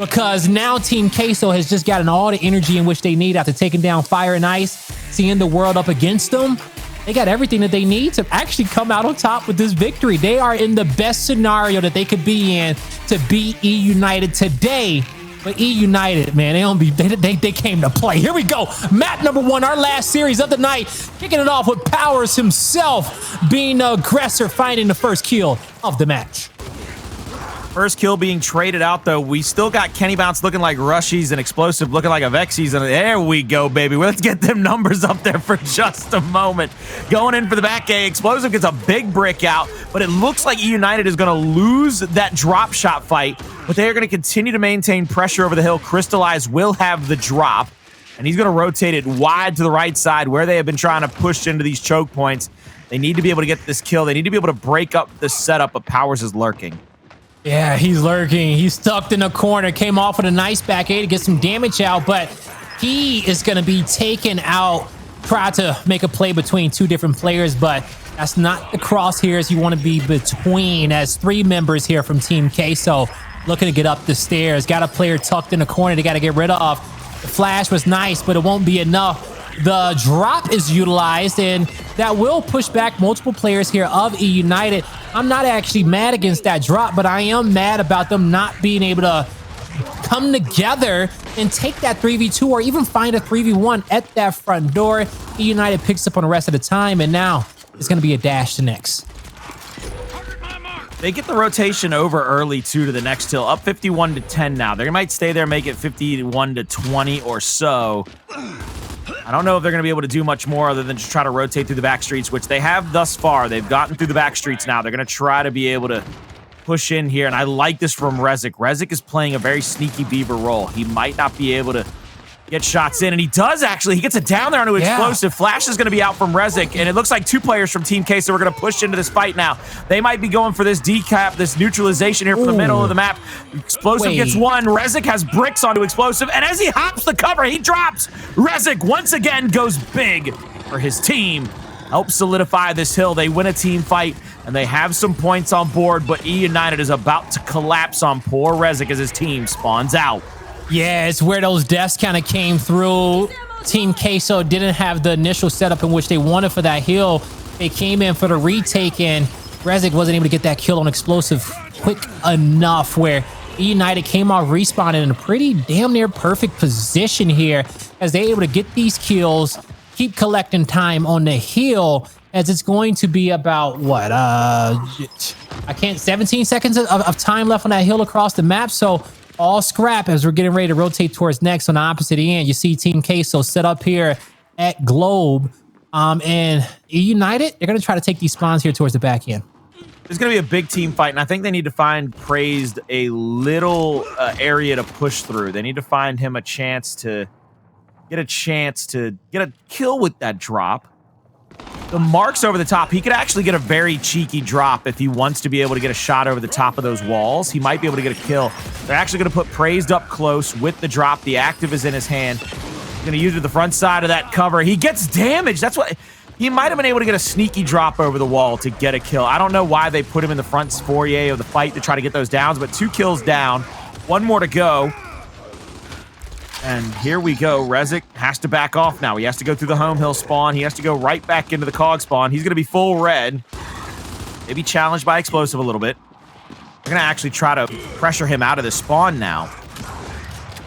because now Team Queso has just gotten all the energy in which they need after taking down Fire and Ice, seeing the world up against them. They got everything that they need to actually come out on top with this victory. They are in the best scenario that they could be in to beat eUnited today. But eUnited, man, they came to play. Here we go. Map number 1, our last series of the night. Kicking it off with Powerz himself being the aggressor, finding the first kill of the match. First kill being traded out, though. We still got Kenny Bounce looking like Rushies and Xplosive looking like a Vexies. And there we go, baby. Let's get them numbers up there for just a moment. Going in for the back A. Xplosive gets a big brick out, but it looks like eUnited is going to lose that drop shot fight, but they are going to continue to maintain pressure over the hill. Cristalize will have the drop, and he's going to rotate it wide to the right side where they have been trying to push into these choke points. They need to be able to get this kill. They need to be able to break up the setup, but Powerz is lurking. Yeah, he's lurking. He's stuck in a corner. Came off with a nice back A to get some damage out, but he is going to be taken out. Try to make a play between 2 different players, but that's not the crosshairs you want to be between, as 3 members here from Team Queso looking to get up the stairs. Got a player tucked in the corner they got to get rid of. The flash was nice, but it won't be enough. The drop is utilized, and that will push back multiple players here of eUnited. I'm not actually mad against that drop, but I am mad about them not being able to come together and take that 3v2 or even find a 3v1 at that front door. eUnited picks up on the rest of the time, and now it's going to be a dash to next. They get the rotation over early, too, to the next hill. Up 51-10 now. They might stay there, make it 51-20 or so. I don't know if they're going to be able to do much more other than just try to rotate through the back streets, which they have thus far. They've gotten through the back streets now. They're going to try to be able to push in here, and I like this from Rezik. Rezik is playing a very sneaky Beaver role. He might not be able to get shots in, and he does actually. He gets it down there onto Xplosive. Flash is going to be out from Rezik, and it looks like 2 players from Team Queso are going to push into this fight now. They might be going for this decap, this neutralization here from the middle of the map. Xplosive gets one. Rezik has bricks onto Xplosive, and as he hops the cover, he drops. Rezik once again goes big for his team. Helps solidify this hill. They win a team fight, and they have some points on board, but eUnited is about to collapse on poor Rezik as his team spawns out. Yeah, it's where those deaths kind of came through. Team Queso didn't have the initial setup in which they wanted for that hill. They came in for the retake, and Rezik wasn't able to get that kill on Xplosive quick enough, where eUnited came off respawning in a pretty damn near perfect position here as they're able to get these kills, keep collecting time on the hill, as it's going to be about, what, 17 seconds of time left on that hill across the map, so all scrap as we're getting ready to rotate towards next. On the opposite end, you see Team Queso set up here at Globe, and eUnited, they're going to try to take these spawns here towards the back end. There's going to be a big team fight, and I think they need to find Praized a little area to push through. They need to find him a chance to get a kill with that drop. The marks over the top, he could actually get a very cheeky drop if he wants to be able to get a shot over the top of those walls. He might be able to get a kill. They're actually going to put Praized up close with the drop. The active is in his hand. He's going to use it to the front side of that cover. He gets damaged. That's what... He might have been able to get a sneaky drop over the wall to get a kill. I don't know why they put him in the front foyer of the fight to try to get those downs, but 2 kills down. 1 more to go. And here we go. Rezik has to back off now. He has to go through the home hill spawn. He has to go right back into the cog spawn. He's going to be full red. Maybe challenged by Xplosive a little bit. They're going to actually try to pressure him out of the spawn now.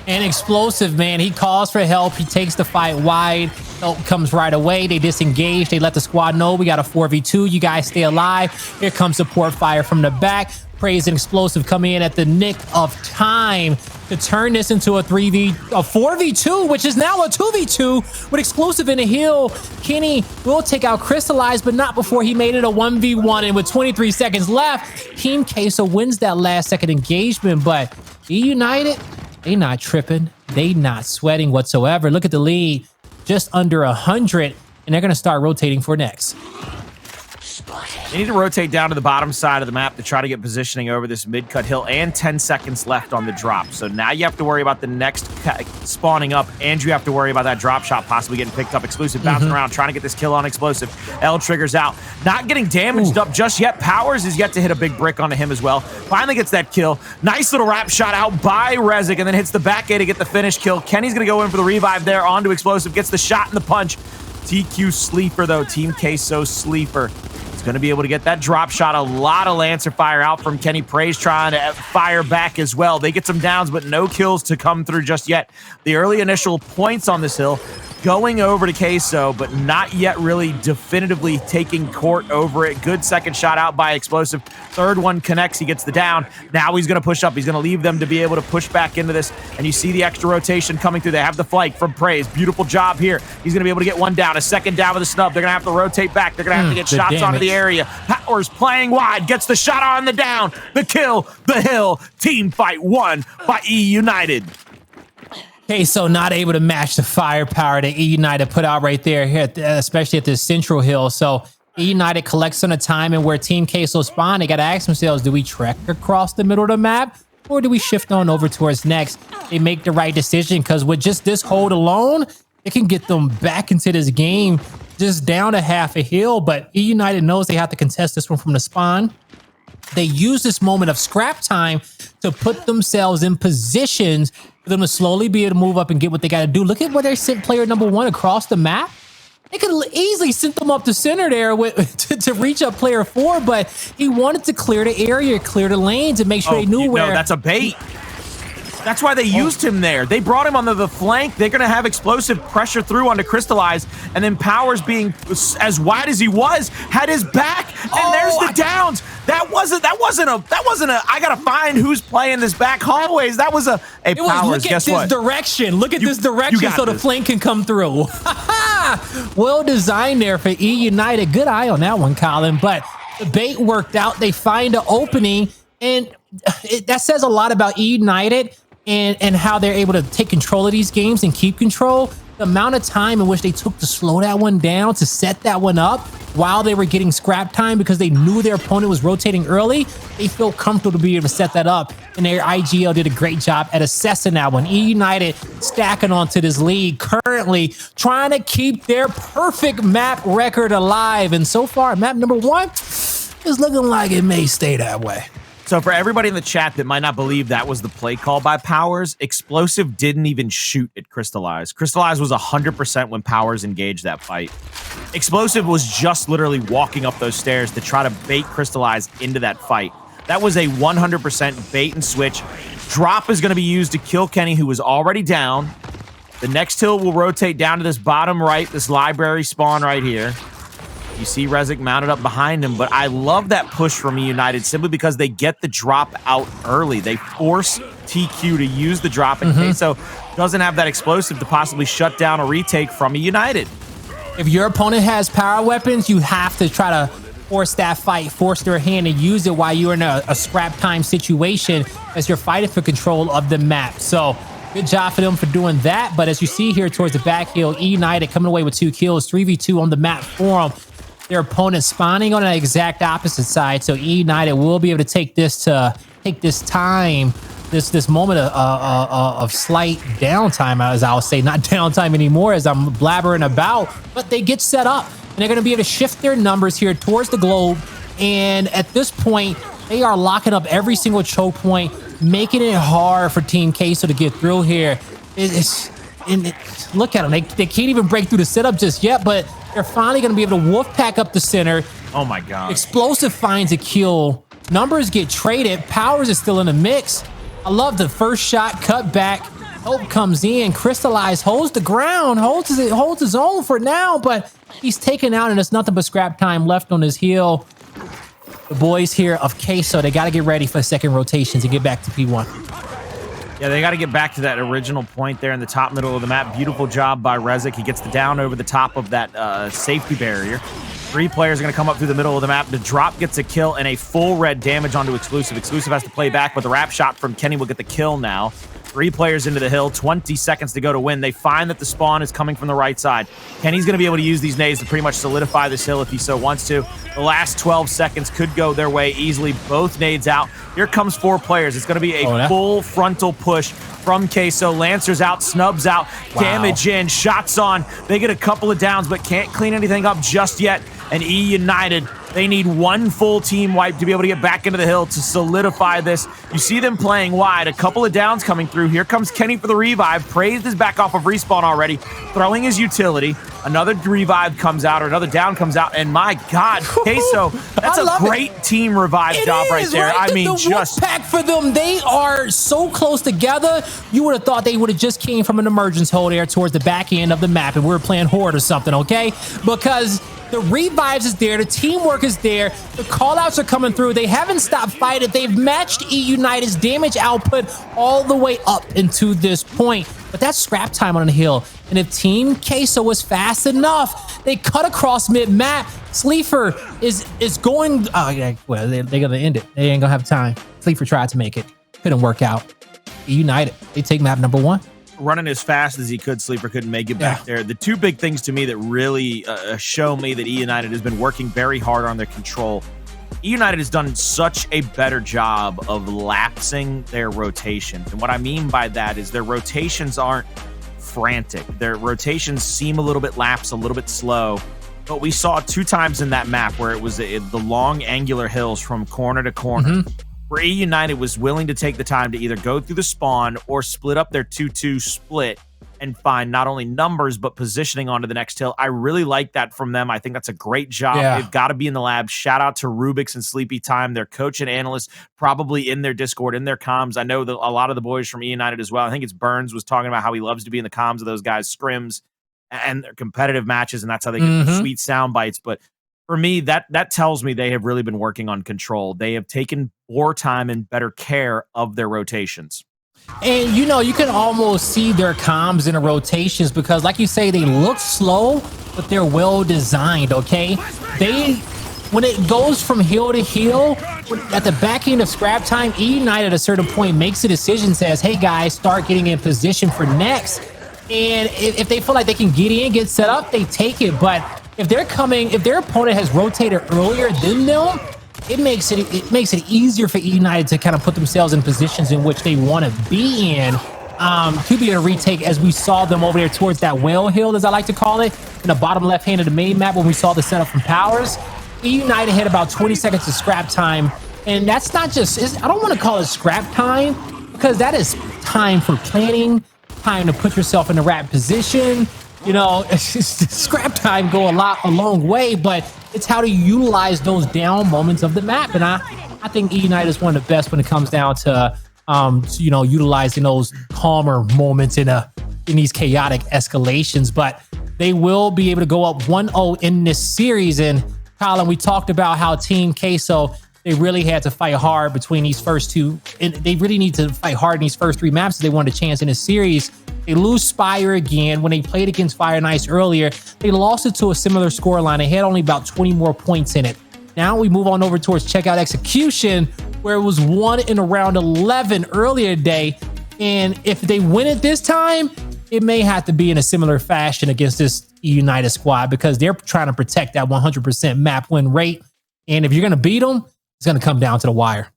And Xplosive, man, he calls for help. He takes the fight wide. Help comes right away. They disengage. They let the squad know we got a 4v2. You guys stay alive. Here comes support fire from the back. Praized and Xplosive coming in at the nick of time to turn this into a 4v2, which is now a 2v2 with Xclusive in the hill. Kenny will take out Cristalize, but not before he made it a 1v1. And with 23 seconds left, Team Queso wins that last second engagement. But eUnited, they not tripping. They not sweating whatsoever. Look at the lead, just under 100, and they're going to start rotating for next. They need to rotate down to the bottom side of the map to try to get positioning over this mid-cut hill, and 10 seconds left on the drop. So now you have to worry about the next spawning up, and you have to worry about that drop shot possibly getting picked up. Xclusive bouncing around, trying to get this kill on Xplosive. L triggers out. Not getting damaged up just yet. Powerz is yet to hit a big brick onto him as well. Finally gets that kill. Nice little wrap shot out by Rezik, and then hits the back A to get the finish kill. Kenny's going to go in for the revive there onto Xplosive. Gets the shot and the punch. TQ Sleeper, though. Team Queso Sleeper is going to be able to get that drop shot. A lot of Lancer fire out from Kenny. Praized trying to fire back as well. They get some downs, but no kills to come through just yet. The early initial points on this hill going over to Queso, but not yet really definitively taking court over it. Good second shot out by Xplosive. Third one connects. He gets the down. Now he's going to push up. He's going to leave them to be able to push back into this. And you see the extra rotation coming through. They have the flank from Praized. Beautiful job here. He's going to be able to get one down. A second down with a snub. They're going to have to rotate back. They're going to have to get shots onto the area. Powerz playing wide. Gets the shot on the down. The kill. The hill. Team fight won by eUnited. Queso not able to match the firepower that eUnited put out right there, here especially at this central hill. So eUnited collects on the time, and where Team Queso spawn, they got to ask themselves, do we trek across the middle of the map, or do we shift on over towards next? They make the right decision, because with just this hold alone, it can get them back into this game just down a half a hill. But eUnited knows they have to contest this one from the spawn. They use this moment of scrap time to put themselves in positions for them to slowly be able to move up and get what they got to do. Look at where they sent player number 1 across the map. They could easily sent them up the center there to reach up player 4, but he wanted to clear the area, clear the lanes, and make sure they knew where. No, that's a bait. That's why they used him there. They brought him onto the flank. They're going to have Xplosive pressure through onto Cristalize, and then Powerz, being as wide as he was, had his back, and there's the downs. That wasn't a I gotta find who's playing this back hallways. That was a Powerz. Guess what? Look at this direction so the flank can come through. Well designed there for eUnited. Good eye on that one, Colin. But the bait worked out. They find an opening, and that says a lot about eUnited and how they're able to take control of these games and keep control. The amount of time in which they took to slow that one down, to set that one up while they were getting scrap time, because they knew their opponent was rotating early. They felt comfortable to be able to set that up, and their IGL did a great job at assessing that one. eUnited stacking onto this lead, currently trying to keep their perfect map record alive, and so far map number 1 is looking like it may stay that way. So for everybody in the chat that might not believe that was the play call by Powerz, Xplosive didn't even shoot at Cristalize. Cristalize was 100% when Powerz engaged that fight. Xplosive was just literally walking up those stairs to try to bait Cristalize into that fight. That was a 100% bait and switch. Drop is going to be used to kill Kenny, who was already down. The next hill will rotate down to this bottom right, this library spawn right here. You see Rezik mounted up behind him, but I love that push from eUnited simply because they get the drop out early. They force TQ to use the drop in Queso doesn't have that Xplosive to possibly shut down a retake from eUnited. If your opponent has power weapons, you have to try to force that fight, force their hand, and use it while you're in a scrap time situation as you're fighting for control of the map. So good job for them for doing that. But as you see here towards the back hill, eUnited coming away with 2 kills, 3v2 on the map for them. Their opponent spawning on the exact opposite side, so eUnited will be able to take this time, this moment of slight downtime, as I'll say, not downtime anymore as I'm blabbering about, but they get set up, and they're going to be able to shift their numbers here towards the globe, and at this point, they are locking up every single choke point, making it hard for Team Queso to get through here. Look at them. They can't even break through the setup just yet, but they're finally going to be able to wolf pack up the center. Oh my God. Xplosive finds a kill. Numbers get traded. Powerz is still in the mix. I love the first shot cut back. Hope comes in. Cristalize holds the ground, holds his own for now, but he's taken out, and there's nothing but scrap time left on his heel. The boys here of Queso, they got to get ready for a second rotation to get back to P1. Yeah, they got to get back to that original point there in the top middle of the map. Beautiful job by Rezik. He gets the down over the top of that safety barrier. 3 players are going to come up through the middle of the map. The drop gets a kill and a full red damage onto Xclusive. Xclusive has to play back, but the wrap shot from Kenny will get the kill now. 3 players into the hill, 20 seconds to go to win. They find that the spawn is coming from the right side. Kenny's going to be able to use these nades to pretty much solidify this hill if he so wants to. The last 12 seconds could go their way easily. Both nades out. Here comes 4 players. It's going to be a full frontal push from Queso. Lancers out, snubs out, damage in, shots on. They get a couple of downs, but can't clean anything up just yet. And eUnited, they need 1 full team wipe to be able to get back into the hill to solidify this. You see them playing wide. A couple of downs coming through. Here comes Kenny for the revive. Praized is back off of respawn already, throwing his utility. Another revive comes out, or another down comes out, and my God, Queso, that's a great team revive job right there. Right? I mean, the just pack for them. They are so close together. You would have thought they would have just came from an emergence hole there towards the back end of the map, and we were playing Horde or something, okay? Because the revives is there, the teamwork is there, the callouts are coming through. They haven't stopped fighting. They've matched eUnited's damage output all the way up into this point. But that's scrap time on the hill. And if Team Queso was fast enough, they cut across mid-map. Sleeafer is going... Oh, yeah, well, they're going to end it. They ain't going to have time. Sleeafer tried to make it. Couldn't work out. eUnited, they take map number 1. Running as fast as he could, Sleeper couldn't make it back there. The 2 big things to me that really show me that eUnited has been working very hard on their control. eUnited has done such a better job of lapsing their rotations. And what I mean by that is their rotations aren't frantic. Their rotations seem a little bit lapsed, a little bit slow. But we saw 2 times in that map where it was the long angular hills from corner to corner. Where eUnited was willing to take the time to either go through the spawn or split up their 2-2 split and find not only numbers, but positioning onto the next hill. I really like that from them. I think that's a great job. They've got to be in the lab. Shout out to Rubik's and Sleepy Time, their coach and analyst, probably in their Discord, in their comms. I know that a lot of the boys from eUnited as well. I think it's Burns was talking about how he loves to be in the comms of those guys' scrims and their competitive matches, and that's how they get the sweet sound bites. But for me, that tells me they have really been working on control. They have taken more time and better care of their rotations. And, you know, you can almost see their comms in the rotations because, like you say, they look slow, but they're well designed, okay? When it goes from hill to hill, at the back end of scrap time, eUnited at a certain point makes a decision, says, hey, guys, start getting in position for next. And if they feel like they can get in, get set up, they take it. But if their opponent has rotated earlier than them, it makes it easier for eUnited to kind of put themselves in positions in which they want to be in, to be able to retake, as we saw them over there towards that whale hill, as I like to call it, in the bottom left hand of the main map when we saw the setup from Powerz. eUnited had about 20 seconds of scrap time, and that's not just, I don't want to call it scrap time, because that is time for planning, time to put yourself in the right position. You know, scrap time go a long way, but it's how to utilize those down moments of the map. And I think eUnited is one of the best when it comes down to, you know, utilizing those calmer moments in these chaotic escalations. But they will be able to go up 1-0 in this series. And Colin, we talked about how Team Queso, they really had to fight hard between these first 2, and they really need to fight hard in these first 3 maps if they want a chance in this series. They lose Speyer again. When they played against Fire and Ice earlier, they lost it to a similar scoreline. They had only about 20 more points in it. Now we move on over towards Checkout Execution, where it was won in around 11 earlier today. And if they win it this time, it may have to be in a similar fashion against this eUnited squad, because they're trying to protect that 100% map win rate. And if you're going to beat them, it's going to come down to the wire.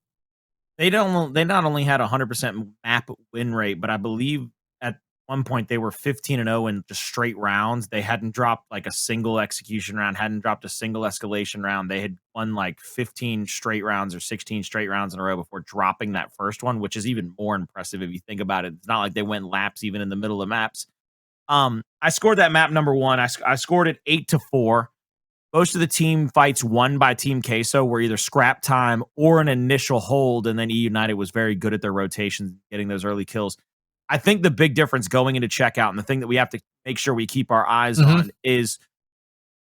They not only had a 100% map win rate, but I believe at one point they were 15-0 in just straight rounds. They hadn't dropped like a single execution round, hadn't dropped a single escalation round. They had won like 15 straight rounds or 16 straight rounds in a row before dropping that first one, which is even more impressive if you think about it. It's not like they went laps even in the middle of maps. I scored that map number 1. I scored it 8-4. Most of the team fights won by Team Queso were either scrap time or an initial hold, and then eUnited was very good at their rotations, getting those early kills. I think the big difference going into checkout, and the thing that we have to make sure we keep our eyes on, is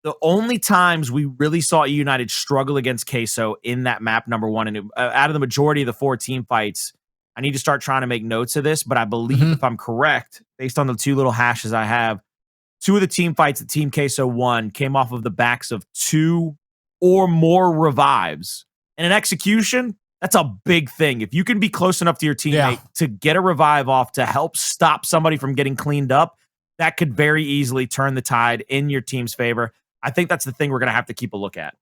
the only times we really saw eUnited struggle against Queso in that map number 1, and out of the majority of the 4 team fights, I need to start trying to make notes of this, but I believe if I'm correct, based on the 2 little hashes I have, 2 of the team fights that Team Queso won came off of the backs of 2 or more revives. In an execution, That's a big thing. If you can be close enough to your teammate to get a revive off to help stop somebody from getting cleaned up, that could very easily turn the tide in your team's favor. I think that's the thing we're going to have to keep a look at.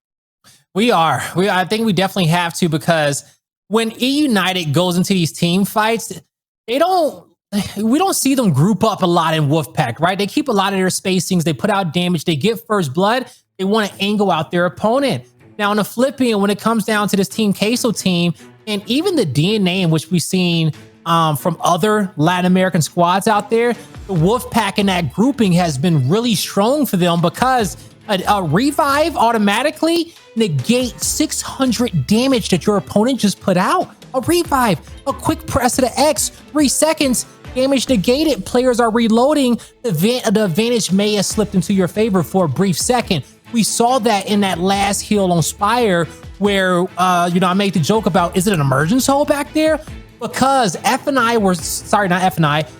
I think we definitely have to, because when eUnited goes into these team fights, we don't see them group up a lot in Wolfpack, right? They keep a lot of their spacings. They put out damage. They get first blood. They want to angle out their opponent. Now, on the flip end, when it comes down to this Team Queso team, and even the DNA in which we've seen from other Latin American squads out there, the Wolfpack in that grouping has been really strong for them, because a revive automatically negates 600 damage that your opponent just put out. A revive, a quick press of the X, 3 seconds, damage negated. Players are reloading. The advantage may have slipped into your favor for a brief second. We saw that in that last heal on Speyer, where I made the joke about, is it an emergence hole back there? Because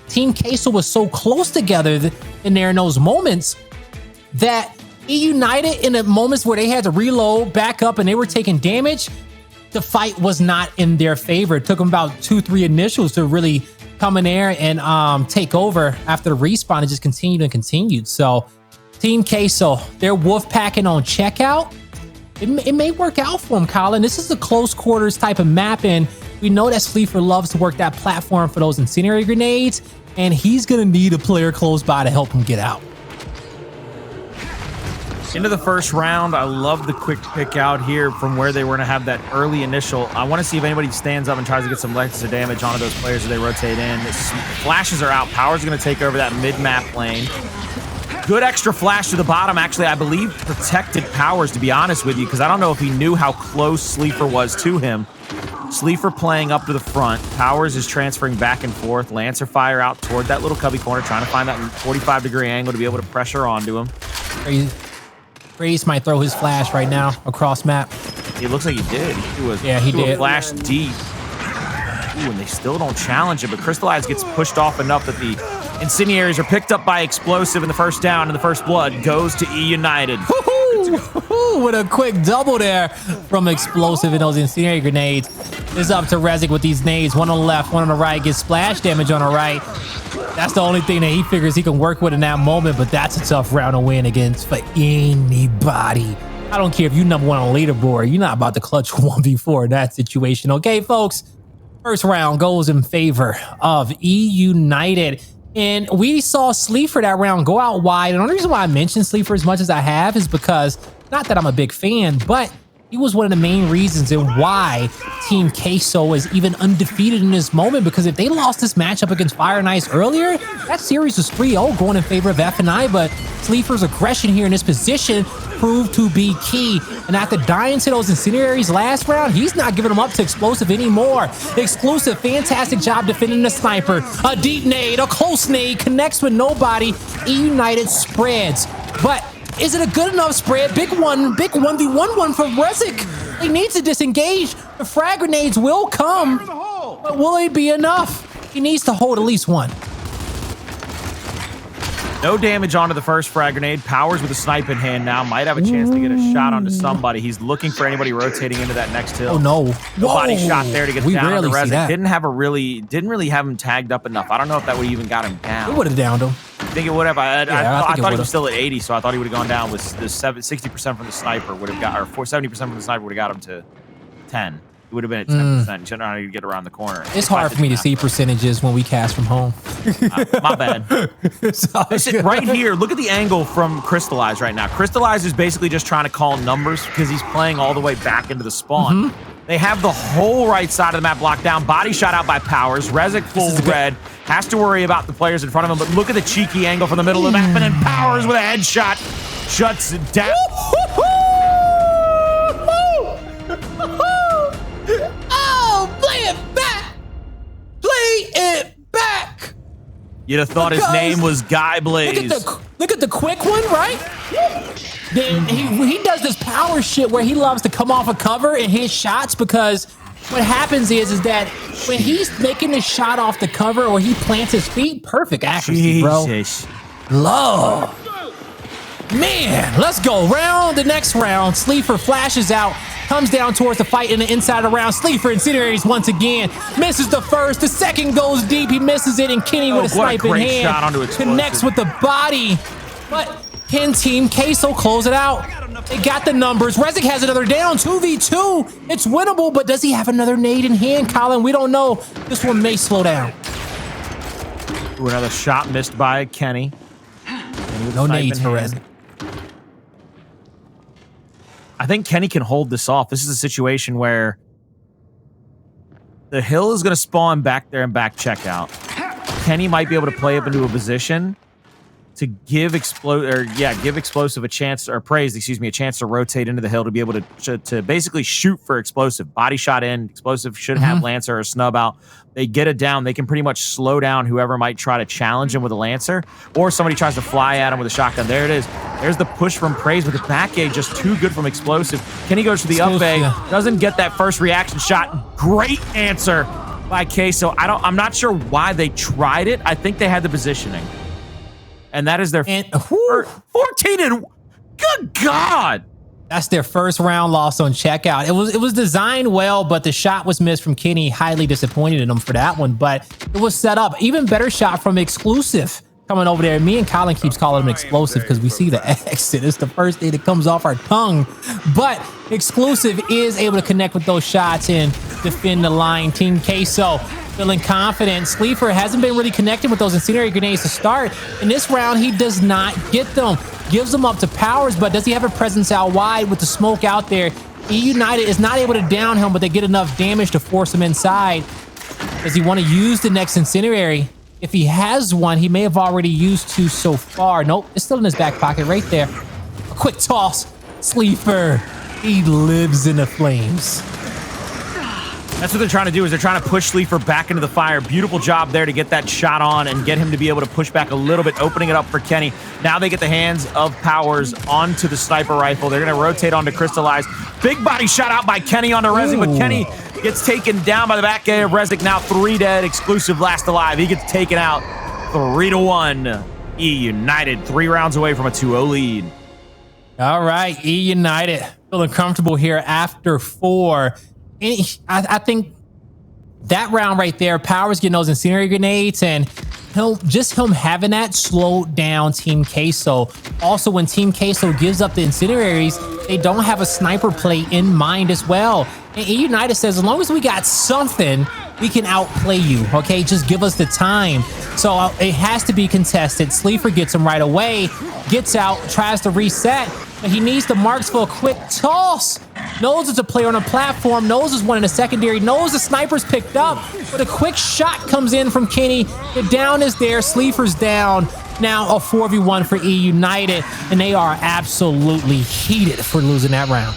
Team Queso was so close together in those moments that eUnited, in the moments where they had to reload back up and they were taking damage, the fight was not in their favor. It took them about 2-3 initials to really come in there and take over after the respawn. It just continued and continued. So Team Queso, they're wolf packing on checkout. It may work out for them, Colin. This is a close quarters type of map, and we know that Sleeafer loves to work that platform for those incendiary grenades, and he's going to need a player close by to help him get out. Into the first round, I love the quick pick out here from where they were going to have that early initial. I want to see if anybody stands up and tries to get some extra damage onto those players as they rotate in. Flashes are out. Powerz going to take over that mid-map lane. Good extra flash to the bottom. Actually, I believe protected Powerz, to be honest with you, because I don't know if he knew how close Sleeafer was to him. Sleeafer playing up to the front. Powerz is transferring back and forth. Lancer fire out toward that little cubby corner, trying to find that 45-degree angle to be able to pressure onto him. Praized might throw his flash right now across map. It looks like he did. He did. A flash deep. Ooh, and they still don't challenge it, but Cristalize gets pushed off enough that the incendiaries are picked up by Xplosive, and the first down and the first blood goes to eUnited. With a quick double there from Xplosive and those incendiary grenades. It's up to Rezik with these nades. One on the left, one on the right. Gets splash damage on the right. That's the only thing that he figures he can work with in that moment, but that's a tough round to win against for anybody. I don't care if you're number one on the leaderboard. You're not about to clutch 1v4 in that situation. Okay, folks? First round goes in favor of eUnited. And we saw Sleeafer that round go out wide. And the only reason why I mentioned Sleeafer as much as I have is because, not that I'm a big fan, but he was one of the main reasons in why Team Queso is even undefeated in this moment. Because if they lost this matchup against Fire and Ice earlier, that series was 3-0 going in favor of F&I. But Sleeafer's aggression here in this position proved to be key. And after dying to those incendiaries last round, he's not giving them up to Xplosive anymore. Xclusive, fantastic job defending the sniper. A deep nade, a close nade, connects with nobody. eUnited spreads. But is it a good enough spread? Big 1v1 one for Rezik. He needs to disengage. The frag grenades will come, but will it be enough? He needs to hold at least one. No damage onto the first frag grenade. Powerz with a snipe in hand now. Might have a chance to get a shot onto somebody. He's looking for anybody rotating into that next hill. Oh no. The body shot there to get down on the Rezik. Didn't really have him tagged up enough. I don't know if that would even got him down. It would have downed him. I think it would have. I thought he was still at 80, so I thought he would have gone down with the 60% from the sniper would have got, or 70% from the sniper would have got him to 10. It would have been at 10%. You don't know how to get around the corner. It's hard for me to see percentages when we cast from home. My bad. Listen, right here, look at the angle from Cristalize right now. Cristalize is basically just trying to call numbers because he's playing all the way back into the spawn. They have the whole right side of the map locked down. Body shot out by Powerz. Rezik full red. Has to worry about the players in front of him, but look at the cheeky angle from the middle of the map, and then Powerz with a headshot shuts it down. Play it back! Play it back! You'd have thought his name was Guy Blaze. Look at the quick one, right? Then he does this power shit where he loves to come off a cover and hit shots, because what happens is that when he's making this shot off the cover or he plants his feet, perfect accuracy, bro. Love. Man, let's go. The next round, Sleeafer flashes out. comes down towards the fight in the inside of the round. Sleeafer incendiaries once again. Misses the first. The second goes deep. He misses it, and Kenny with a snipe in hand connects with the body. But can Team Queso close it out? They got the numbers. Rezik has another down. 2v2. It's winnable, but does he have another nade in hand, Colin? We don't know. This one may slow down. Ooh, another shot missed by Kenny. No nades for Rezik. I think Kenny can hold this off. This is a situation where the hill is going to spawn back there and back check out. Kenny might be able to play up into a position to give Xplosive a chance, or Praized, excuse me, a chance to rotate into the hill to be able to basically shoot for Xplosive. Body shot in, Xplosive should have Lancer or snub out. They get it down. They can pretty much slow down whoever might try to challenge him with a Lancer, or somebody tries to fly at him with a shotgun. There it is. There's the push from Praized, but the back A just too good from Xplosive. Kenny goes to the up A, doesn't get that first reaction shot. Great answer by Queso. I'm not sure why they tried it. I think they had the positioning. And that is their 14 and good God. That's their first round loss on checkout. It was designed well, but the shot was missed from Kenny. Highly disappointed in him for that one, but it was set up. Even better shot from Xclusive coming over there. Me and Colin keeps calling him Explosive because we see the exit. It's the first thing that comes off our tongue. But Xclusive is able to connect with those shots and defend the line. Team Queso feeling confident. Sleeafer hasn't been really connecting with those incendiary grenades to start. In this round, he does not get them. Gives them up to Powerz, but does he have a presence out wide with the smoke out there? eUnited is not able to down him, but they get enough damage to force him inside. Does he want to use the next incendiary? If he has one, he may have already used two so far. Nope, it's still in his back pocket right there. A quick toss. Sleeafer, he lives in the flames. That's what they're trying to do, is they're trying to push Sleeafer back into the fire. Beautiful job there to get that shot on and get him to be able to push back a little bit, opening it up for Kenny. Now they get the hands of Powerz onto the sniper rifle. They're going to rotate onto Cristalize. Big body shot out by Kenny onto Rezik, but Kenny gets taken down by the back end of Rezik. Now 3 dead. Xclusive last alive. He gets taken out 3-1. eUnited 3 rounds away from a 2-0 lead. All right, eUnited feeling comfortable here after 4. I think that round right there, Powerz getting those incendiary grenades, and him having that slowed down Team Queso. Also, when Team Queso gives up the incendiaries, they don't have a sniper play in mind as well. And eUnited says, as long as we got something, we can outplay you, okay? Just give us the time. So it has to be contested. Sleeafer gets him right away, gets out, tries to reset, but he needs the marks for a quick toss. Knows it's a player on a platform, knows there's one in the secondary, knows the sniper's picked up, but a quick shot comes in from Kenny. The down is there, Sleeafer's down. Now a 4v1 for eUnited, and they are absolutely heated for losing that round.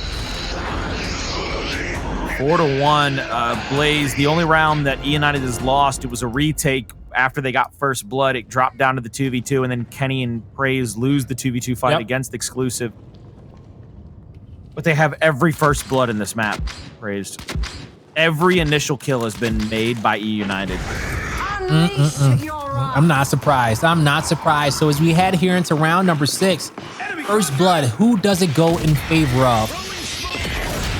4-1, Blaze. The only round that eUnited has lost, it was a retake after they got first blood. It dropped down to the 2v2, and then Kenny and Praized lose the 2v2 fight against Xclusive. But they have every first blood in this map, Praized. Every initial kill has been made by eUnited. I'm not surprised. I'm not surprised. So as we head here into round number 6, first blood, who does it go in favor of?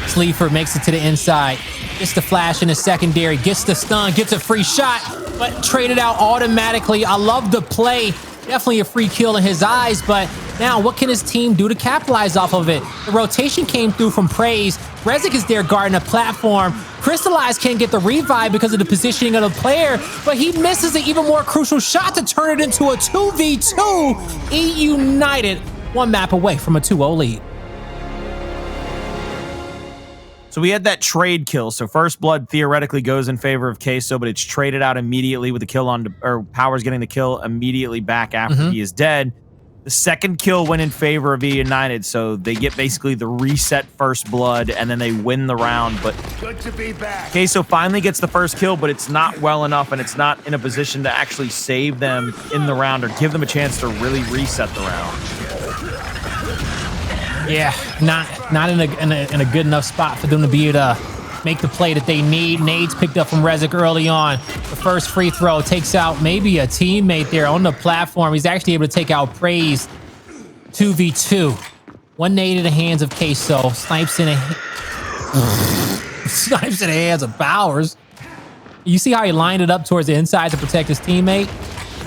Sleeafer makes it to the inside, gets the flash in the secondary, gets the stun, gets a free shot, but traded out automatically. I love the play. Definitely a free kill in his eyes, but now what can his team do to capitalize off of it? The rotation came through from Praized. Rezik is there guarding a platform. Cristalize can't get the revive because of the positioning of the player, but he misses an even more crucial shot to turn it into a 2v2. eUnited 1 map away from a 2-0 lead. So we had that trade kill. So first blood theoretically goes in favor of Queso, but it's traded out immediately with the kill on, or Powerz getting the kill immediately back after he is dead. The second kill went in favor of eUnited, so they get basically the reset first blood, and then they win the round. But good to be back. Queso finally gets the first kill, but it's not well enough, and it's not in a position to actually save them in the round or give them a chance to really reset the round. Yeah, not in a good enough spot for them to be able to make the play that they need. Nades picked up from Rezik early on. The first free throw takes out maybe a teammate there on the platform. He's actually able to take out Praized. 2v2. One nade in the hands of Queso. Snipes in Snipes in the hands of Powerz. You see how he lined it up towards the inside to protect his teammate?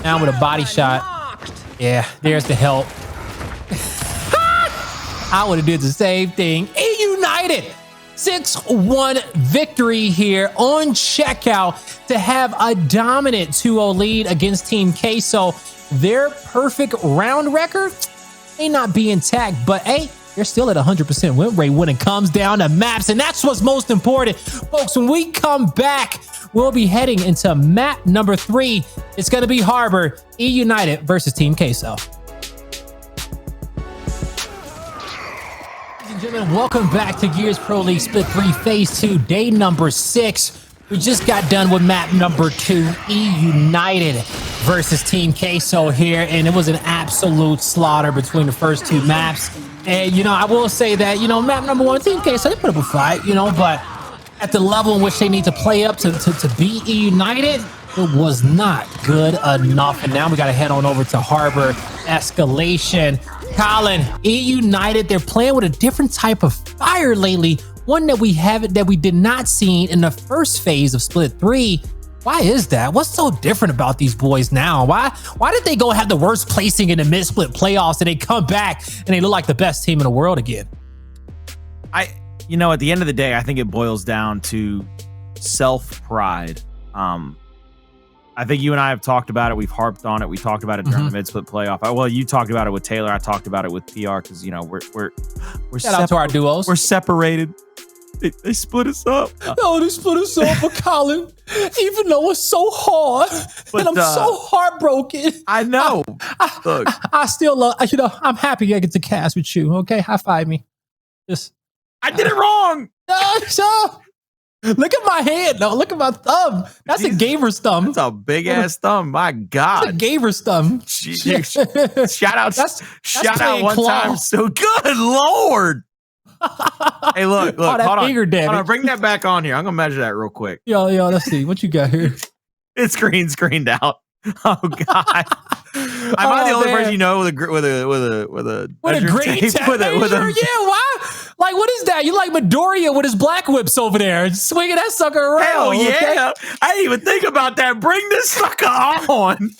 Now with a body shot. Yeah, there's the help. I would have did the same thing. eUnited 6-1 victory here on checkout to have a dominant 2-0 lead against Team Queso. Their perfect round record may not be intact, but hey, they're still at 100% win rate when it comes down to maps, and that's what's most important. Folks, when we come back, we'll be heading into map number 3. It's going to be Harbor, eUnited versus Team Queso. Ladies and gentlemen, welcome back to Gears Pro League Split 3 Phase 2, day number 6. We just got done with map number 2, eUnited versus Team Queso here, and it was an absolute slaughter between the first 2 maps. And, you know, I will say that, you know, map number 1, Team Queso, they put up a fight, you know, but at the level in which they need to play up to beat eUnited, it was not good enough. And now we got to head on over to Harbor Escalation. Colin, eUnited, they're playing with a different type of fire lately, one that we did not see in the first phase of Split 3. Why is that? What's so different about these boys now? Why did they go have the worst placing in the mid-split playoffs and they come back and they look like the best team in the world again? You know, at the end of the day, I think it boils down to self-pride. I think you and I have talked about it. We've harped on it. We talked about it during the mid-split playoff. Well, you talked about it with Taylor. I talked about it with PR because, you know, we're shout out to our duos. We're separated. They split us up. No, they split us up for Colin, even though it's so hard. But, and I'm so heartbroken. I know. Look, I still love, you know, I'm happy I get to cast with you. Okay, high five me. I did it wrong. Look at my hand. No, look at my thumb. That's a gamer's thumb. That's a big ass thumb. My God. That's a gamer's thumb. Shout out one claw. time. So good Lord. Hey, look, hold on. Bring that back on here. I'm gonna measure that real quick. Yo, let's see what you got here. It's screened out. Oh God. Am I the only person you know with a green tape measure? Yeah, why? Like, what is that? You like Midoriya with his black whips over there, swinging that sucker around. Hell yeah! Okay? I didn't even think about that. Bring this sucker on.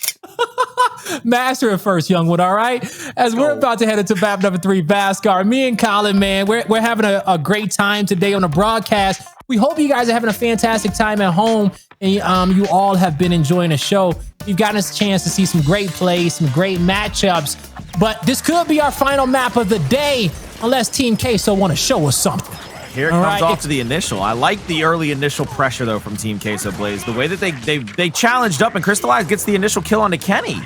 Master it first, young one. All right. As we're about to head into map number 3, Vascar. Me and Colin, man, we're having a great time today on the broadcast. We hope you guys are having a fantastic time at home, and you all have been enjoying the show. You've gotten us a chance to see some great plays, some great matchups, but this could be our final map of the day, unless Team Queso want to show us something. Here it comes off to the initial. I like the early initial pressure, though, from Team Queso, Blaze. The way that they challenged up, and Cristalize gets the initial kill onto Kenny.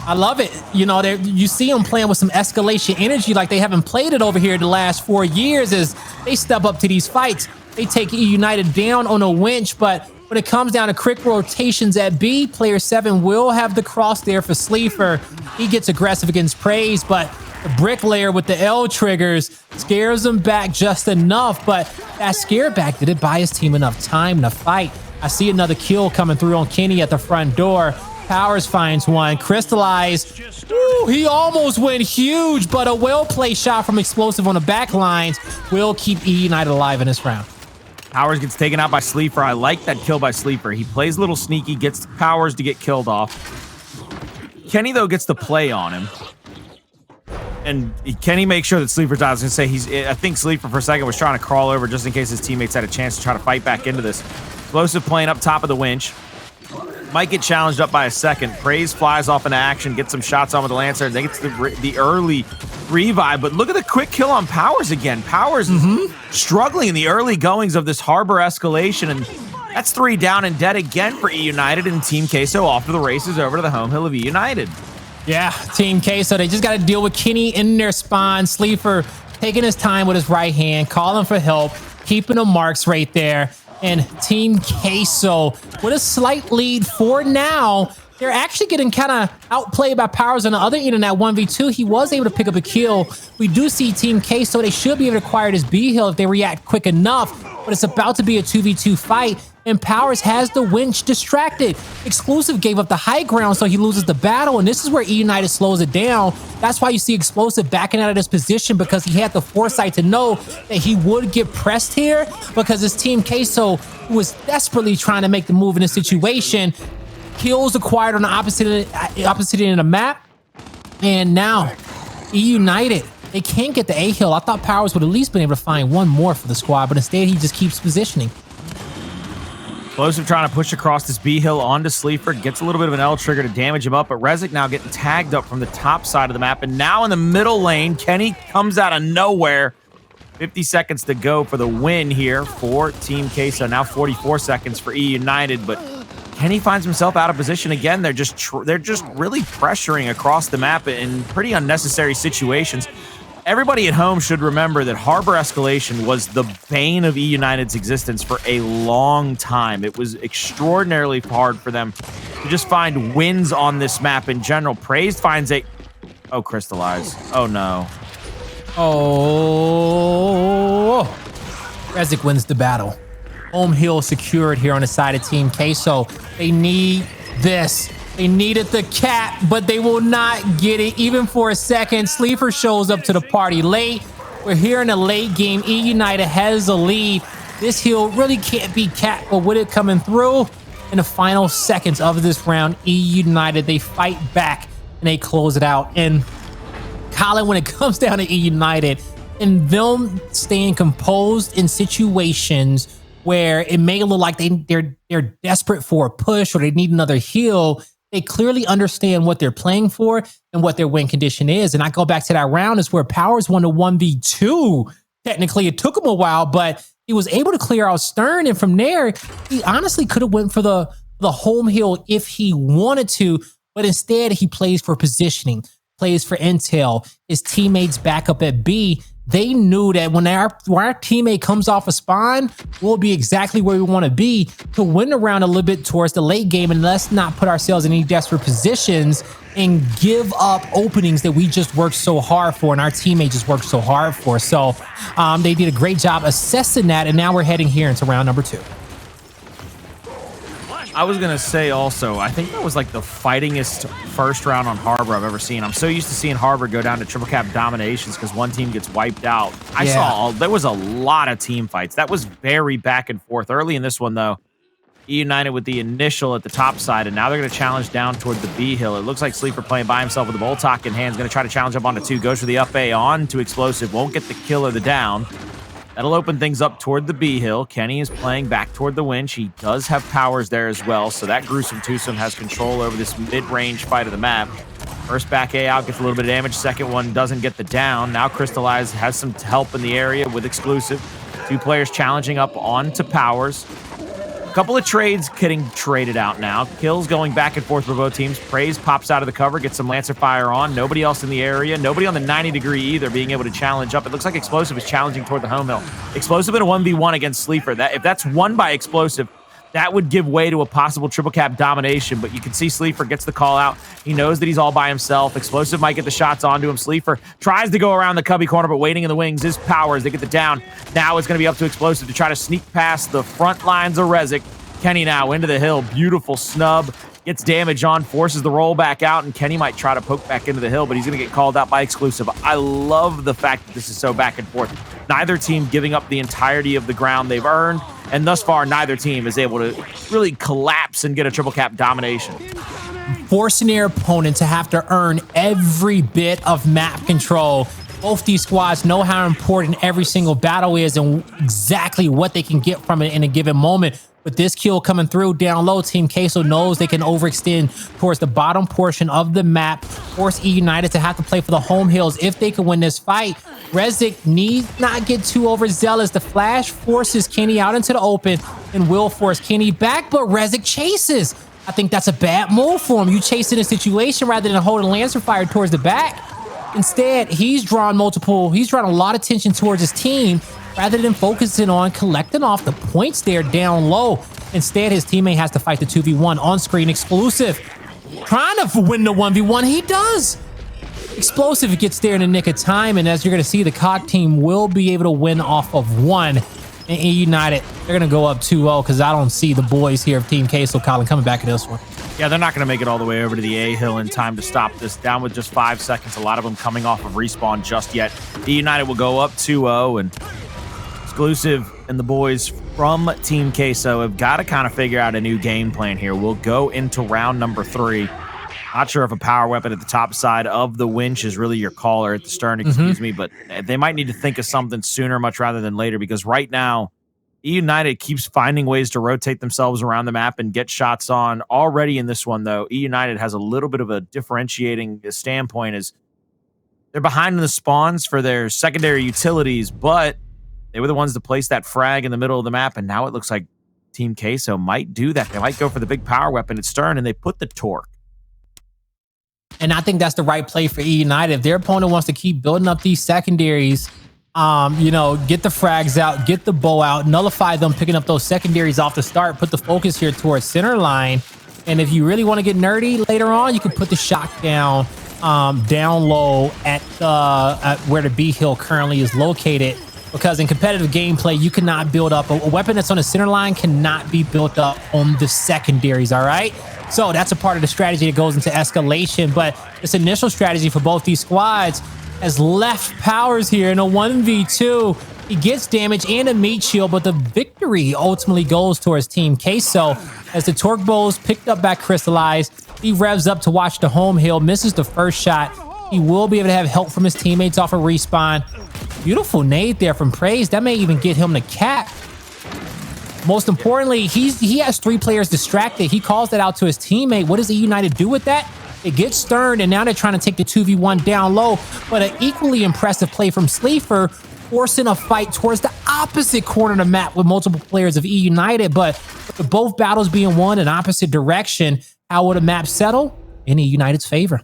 I love it. You know, you see them playing with some escalation energy like they haven't played it over here the last 4 years as they step up to these fights. They take eUnited down on a winch, but when it comes down to quick rotations at B, player 7 will have the cross there for Sleeafer. He gets aggressive against Praized, but the bricklayer with the L triggers scares him back just enough, but that scare back didn't buy his team enough time to fight. I see another kill coming through on Kenny at the front door. Powerz finds one. Cristalize. Ooh, he almost went huge, but a well-played shot from Xplosive on the back lines will keep eUnited alive in this round. Powerz gets taken out by Sleeafer. I like that kill by Sleeafer. He plays a little sneaky, gets Powerz to get killed off. Kenny, though, gets the play on him. And Kenny makes sure that Sleeafer dies. I was going to say, I think Sleeafer for a second was trying to crawl over just in case his teammates had a chance to try to fight back into this. Xplosive playing up top of the winch. Might get challenged up by a second. Praized flies off into action, gets some shots on with the Lancer. They get the early revive, but look at the quick kill on Powerz again. Powerz is struggling in the early goings of this Harbor Escalation, and that's 3 down and dead again for eUnited, and Team Queso off to the races over to the home hill of eUnited. Yeah, Team Queso, they just got to deal with Kenny in their spawn. Sleeafer taking his time with his right hand, calling for help, keeping the marks right there. And Team Queso with a slight lead for now. they're actually getting kind of outplayed by Powerz on the other end in that 1v2. He was able to pick up a kill. We do see Team K, so they should be able to acquire this B hill if they react quick enough. But it's about to be a 2v2 fight, and Powerz has the winch distracted. Xclusive gave up the high ground, so he loses the battle, and this is where eUnited slows it down. That's why you see Xplosive backing out of this position, because he had the foresight to know that he would get pressed here, because his team Queso was desperately trying to make the move in this situation. Kills acquired on the opposite end of the map, and now eUnited, they can't get the A hill. I thought Powerz would at least been able to find one more for the squad, but instead he just keeps positioning. Xplosive trying to push across this B hill onto Sleeafer, gets a little bit of an L trigger to damage him up, but Rezik now getting tagged up from the top side of the map, and now in the middle lane, Kenny comes out of nowhere. 50 seconds to go for the win here for Team Queso. Now 44 seconds for eUnited, but Kenny finds himself out of position again. They're just really pressuring across the map in pretty unnecessary situations. Everybody at home should remember that Harbor Escalation was the bane of eUnited's existence for a long time. It was extraordinarily hard for them to just find wins on this map in general. Praized finds a... Oh, Cristalize. Oh, no. Oh. Rezik wins the battle. Home hill secured here on the side of Team Queso. They need this. They needed the cat, but they will not get it even for a second. Sleeafer shows up to the party late. We're here in the late game. eUnited has the lead. This hill really can't be cat, but with it coming through in the final seconds of this round, eUnited, they fight back and they close it out. And Colin, when it comes down to eUnited and them staying composed in situations where it may look like they're desperate for a push or they need another heal, they clearly understand what they're playing for and what their win condition is. And I go back to that round is where Powerz won the 1v2. Technically, it took him a while, but he was able to clear out Stern. And from there, he honestly could have went for the home hill if he wanted to, but instead he plays for positioning, plays for intel. His teammates back up at B. They knew that when our teammate comes off a spawn, we'll be exactly where we want to be to win the round a little bit towards the late game, and let's not put ourselves in any desperate positions and give up openings that we just worked so hard for and our teammate just worked so hard for. So they did a great job assessing that, and now we're heading here into round number 2. I was going to say also, I think that was like the fightingest first round on Harbor I've ever seen. I'm so used to seeing Harbor go down to triple cap dominations because one team gets wiped out. There was a lot of team fights. That was very back and forth. Early in this one, though, eUnited with the initial at the top side, and now they're going to challenge down toward the B hill. It looks like Sleeafer playing by himself with the Boltok in hand. Is going to try to challenge up onto 2. Goes for the up A on to Xplosive. Won't get the kill or the down. That'll open things up toward the B hill. Kenny is playing back toward the winch. He does have Powerz there as well, so that gruesome twosome has control over this mid-range fight of the map. First back A out, gets a little bit of damage. Second one doesn't get the down. Now Cristalize has some help in the area with Xclusive. 2 players challenging up onto Powerz. A couple of trades getting traded out now. Kills going back and forth for both teams. Praized pops out of the cover, gets some Lancer fire on. Nobody else in the area. Nobody on the 90 degree either being able to challenge up. It looks like Xplosive is challenging toward the home hill. Xplosive in a 1v1 against Sleeafer. If that's won by Xplosive, that would give way to a possible triple cap domination, but you can see Sleeafer gets the call out. He knows that he's all by himself. Xplosive might get the shots onto him. Sleeafer tries to go around the cubby corner, but waiting in the wings is Powerz. They get the down. Now it's going to be up to Xplosive to try to sneak past the front lines of Rezik. Kenny now into the hill. Beautiful snub. Gets damage on, forces the roll back out, and Kenny might try to poke back into the hill, but he's going to get called out by Xclusive. I love the fact that this is so back and forth. Neither team giving up the entirety of the ground they've earned, and thus far, neither team is able to really collapse and get a triple cap domination. Forcing their opponent to have to earn every bit of map control. Both these squads know how important every single battle is and exactly what they can get from it in a given moment. With this kill coming through down low, Team Queso knows they can overextend towards the bottom portion of the map, force eUnited to have to play for the home hills if they can win this fight. Rezik need not get too overzealous. The flash forces Kenny out into the open and will force Kenny back, but Rezik chases. I think that's a bad move for him. You chase in a situation rather than holding Lancer fire towards the back. Instead, he's drawn a lot of attention towards his team rather than focusing on collecting off the points there down low. Instead, his teammate has to fight the 2v1 on screen. Xplosive trying to win the 1v1. He does. Xplosive gets there in the nick of time, and as you're going to see, the COG team will be able to win off of one. And eUnited, they're going to go up 2-0 because I don't see the boys here of Team Queso, Colin, coming back at this one. Yeah, they're not going to make it all the way over to the A hill in time to stop this. Down with just 5 seconds. A lot of them coming off of respawn just yet. eUnited will go up 2-0, and Xclusive and the boys from Team Queso have got to kind of figure out a new game plan here. We'll go into round number 3. Not sure if a power weapon at the top side of the winch is really your call, or at the stern, excuse me, but they might need to think of something sooner, much rather than later, because right now, eUnited keeps finding ways to rotate themselves around the map and get shots on. Already in this one, though, eUnited has a little bit of a differentiating standpoint as they're behind in the spawns for their secondary utilities, but they were the ones to place that frag in the middle of the map, and now it looks like Team Queso might do that. They might go for the big power weapon at stern, and they put the torque. And I think that's the right play for eUnited. If their opponent wants to keep building up these secondaries, you know, get the frags out, get the bow out, nullify them, picking up those secondaries off the start, put the focus here towards center line. And if you really want to get nerdy later on, you can put the shot down low at where the B hill currently is located. Because in competitive gameplay, you cannot build up a weapon that's on the center line cannot be built up on the secondaries. All right. So that's a part of the strategy that goes into escalation. But this initial strategy for both these squads has left Powerz here in a 1v2. He gets damage and a meat shield, but the victory ultimately goes towards Team Queso as the torque bows picked up by Cristalize. He revs up to watch the home hill, misses the first shot. He will be able to have help from his teammates off a respawn. Beautiful nade there from Praized. That may even get him the cap. Most importantly, he has 3 players distracted. He calls that out to his teammate. What does eUnited do with that? It gets stern, and now they're trying to take the 2v1 down low. But an equally impressive play from Sleeafer, forcing a fight towards the opposite corner of the map with multiple players of eUnited. But with both battles being won in opposite direction, how will the map settle? In eUnited's favor.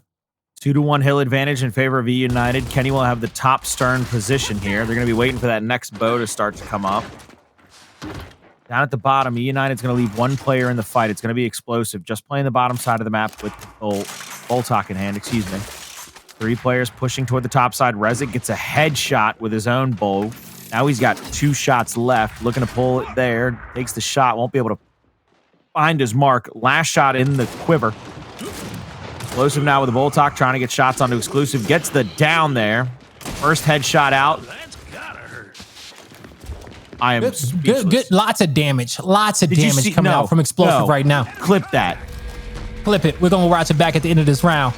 2-1 hill advantage in favor of eUnited. Kenny will have the top stern position here. They're going to be waiting for that next bow to start to come up. Down at the bottom, eUnited's going to leave 1 player in the fight. It's going to be Xplosive, just playing the bottom side of the map with the Boltok in hand, excuse me. 3 players pushing toward the top side. Rezik gets a headshot with his own bow. Now he's got 2 shots left, looking to pull it there. Takes the shot, won't be able to find his mark. Last shot in the quiver. Xplosive now with the Boltok, trying to get shots onto Xclusive. Gets the down there. First headshot out. I am good. Lots of damage. Lots of damage coming out from Xplosive right now. Clip that. Clip it. We're going to watch it back at the end of this round.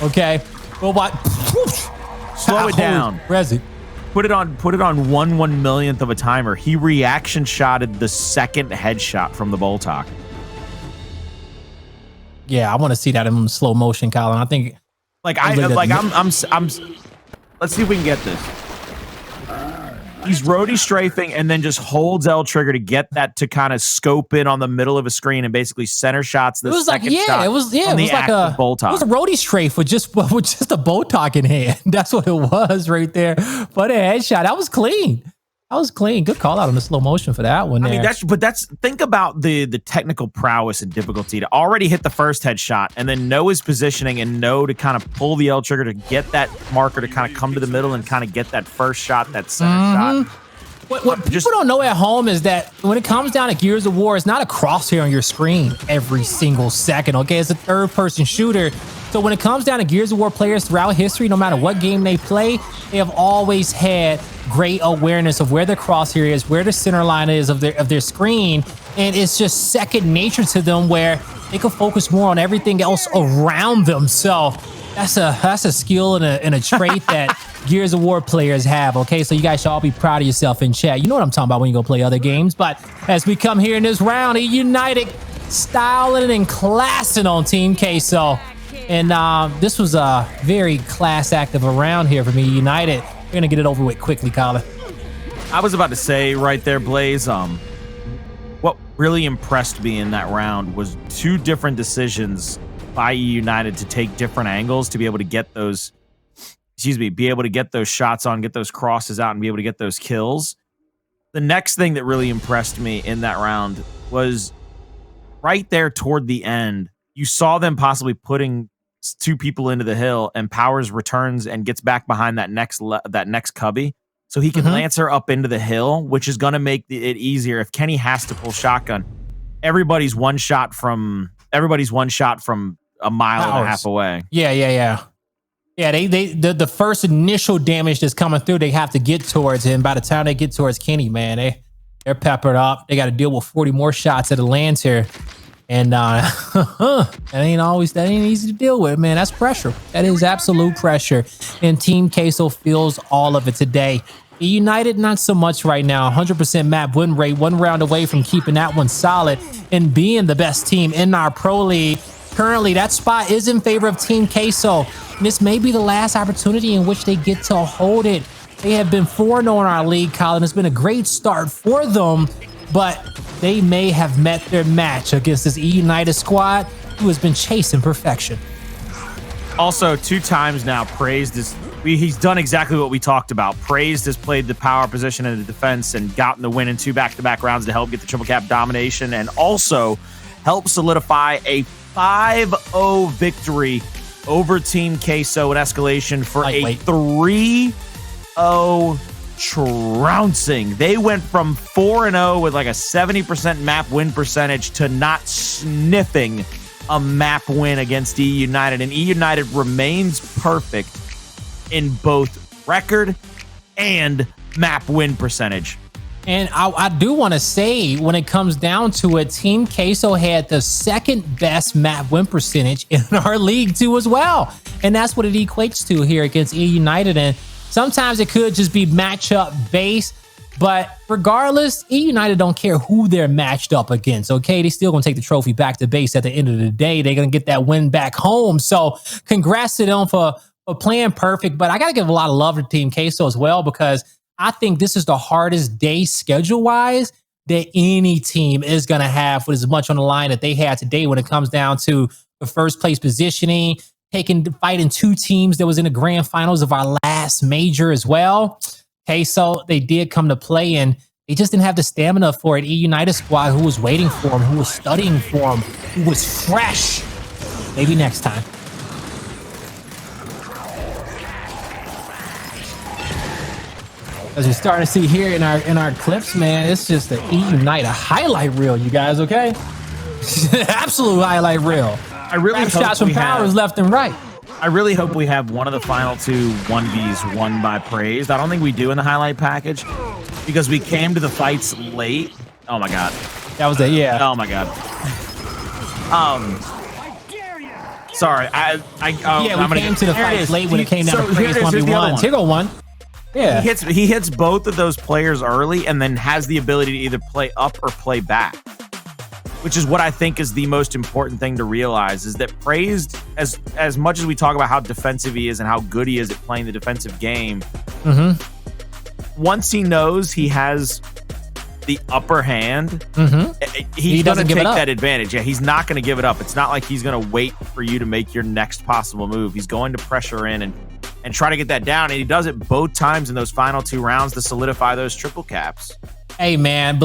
Okay. We'll watch. Slow it down. Rezik. Put it on 1/1,000,000th of a timer. He reaction shotted the second headshot from the Boltok. Yeah, I want to see that in slow motion, Colin. I think I'm let's see if we can get this. He's roadie strafing and then just holds L trigger to get that to kind of scope in on the middle of a screen and basically center shots the second shot. It was like a Boltok. It was a roadie strafe with just a Boltok in hand. That's what it was right there. But a headshot. That was clean. That was clean. Good call out on the slow motion for that one. I mean, think about the technical prowess and difficulty to already hit the first headshot and then know his positioning and know to kind of pull the L trigger to get that marker to kind of come to the middle and kind of get that first shot, that center shot. What people don't know at home is that when it comes down to Gears of War, it's not a crosshair on your screen every single second, okay? It's a third-person shooter. So when it comes down to Gears of War players throughout history, no matter what game they play, they have always had great awareness of where the crosshair is, where the center line is of their screen, and it's just second nature to them where they can focus more on everything else around them. So that's a skill and a trait that Gears of War players have, okay? So you guys should all be proud of yourself in chat. You know what I'm talking about when you go play other games. But as we come here in this round, eUnited styling and classing on Team Queso. And this was a very class active round here for me, eUnited. We're going to get it over with quickly, Colin. I was about to say right there, Blaze, what really impressed me in that round was 2 different decisions by eUnited to take different angles to be able to get those, be able to get those shots on, get those crosses out, and be able to get those kills. The next thing that really impressed me in that round was right there toward the end. you saw them possibly putting 2 people into the hill, and Powerz returns and gets back behind that next cubby, so he can Lancer up into the hill, which is going to make it easier. If Kenny has to pull shotgun, everybody's one shot from a mile and a half away. Yeah. The first initial damage that's coming through, they have to get towards him. By the time they get towards Kenny, man, they're peppered up. They got to deal with 40 more shots at the Lancer. And that ain't easy to deal with, man. That's pressure. That is absolute pressure. And Team Queso feels all of it today. eUnited, not so much right now. 100% map win rate, 1 round away from keeping that one solid and being the best team in our pro league. Currently, that spot is in favor of Team Queso. And this may be the last opportunity in which they get to hold it. They have been 4-0 in our league, Colin. It's been a great start for them, but they may have met their match against this eUnited squad who has been chasing perfection. Also, 2 times now, Praized he's done exactly what we talked about. Praized has played the power position in the defense and gotten the win in 2 back-to-back rounds to help get the triple cap domination, and also help solidify a 5-0 victory over Team Queso in Escalation for a 3-0 trouncing. They went from 4-0 with like a 70% map win percentage to not sniffing a map win against eUnited, and eUnited remains perfect in both record and map win percentage. And I do want to say, when it comes down to it, Team Queso had the 2nd best map win percentage in our league too as well. And that's what it equates to here against eUnited. And sometimes it could just be matchup based, but regardless, eUnited don't care who they're matched up against, okay? They still gonna take the trophy back to base at the end of the day. They're gonna get that win back home. So congrats to them for playing perfect. But I gotta give a lot of love to Team Queso as well, because I think this is the hardest day schedule-wise that any team is going to have with as much on the line that they had today when it comes down to the first place positioning, fighting 2 teams that was in the grand finals of our last major as well. Okay, so they did come to play, and they just didn't have the stamina for it. eUnited squad who was waiting for them, who was studying for them, who was fresh. Maybe next time. As you're starting to see here in our clips, man, it's just the eUnited highlight reel, you guys, okay? Absolute highlight reel. I really hope shots from Powerz left and right. I really hope we have one of the final 2 1Vs won by Praized. I don't think we do in the highlight package because we came to the fights late. Oh my god. That was it, yeah. Oh my god. Sorry. We came to the fights late when it came down to Praized 1v1. Here go one. Yeah, he hits both of those players early and then has the ability to either play up or play back, which is what I think is the most important thing to realize, is that Praized, as much as we talk about how defensive he is and how good he is at playing the defensive game, once he knows he has the upper hand, he's going to take that advantage. Yeah, he's not going to give it up. It's not like he's going to wait for you to make your next possible move. He's going to pressure in and try to get that down, and he does it both times in those final 2 rounds to solidify those triple caps. Hey, man.